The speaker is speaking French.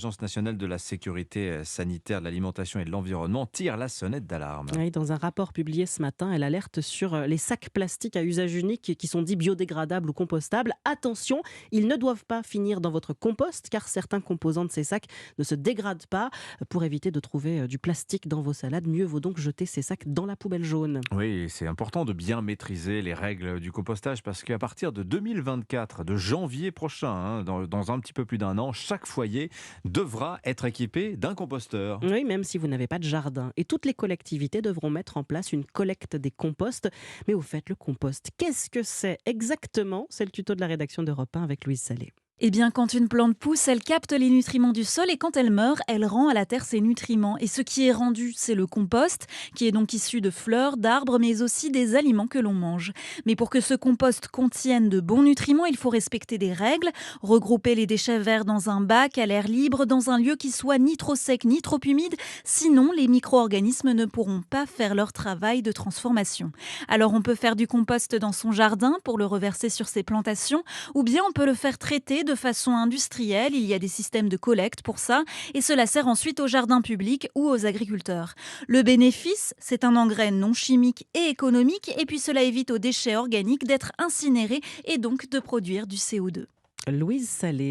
L'Agence nationale de la sécurité sanitaire de l'alimentation et de l'environnement tire la sonnette d'alarme. Oui, dans un rapport publié ce matin, elle alerte sur les sacs plastiques à usage unique qui sont dits biodégradables ou compostables. Attention, ils ne doivent pas finir dans votre compost car certains composants de ces sacs ne se dégradent pas. Pour éviter de trouver du plastique dans vos salades, mieux vaut donc jeter ces sacs dans la poubelle jaune. Oui, c'est important de bien maîtriser les règles du compostage parce qu'à partir de 2024, de janvier prochain, dans un petit peu plus d'un an, chaque foyer devra être équipé d'un composteur. Oui, même si vous n'avez pas de jardin. Et toutes les collectivités devront mettre en place une collecte des composts. Mais au fait, le compost, qu'est-ce que c'est exactement? C'est le tuto de la rédaction d'Europe 1 avec Louise Salé. Eh bien, quand une plante pousse, elle capte les nutriments du sol et quand elle meurt, elle rend à la terre ses nutriments. Et ce qui est rendu, c'est le compost, qui est donc issu de fleurs, d'arbres, mais aussi des aliments que l'on mange. Mais pour que ce compost contienne de bons nutriments, il faut respecter des règles, regrouper les déchets verts dans un bac à l'air libre, dans un lieu qui soit ni trop sec ni trop humide, sinon les micro-organismes ne pourront pas faire leur travail de transformation. Alors on peut faire du compost dans son jardin pour le reverser sur ses plantations, ou bien on peut le faire traiter de façon industrielle. Il y a des systèmes de collecte pour ça et cela sert ensuite aux jardins publics ou aux agriculteurs. Le bénéfice, c'est un engrais non chimique et économique et puis cela évite aux déchets organiques d'être incinérés et donc de produire du CO2. Louise Salé.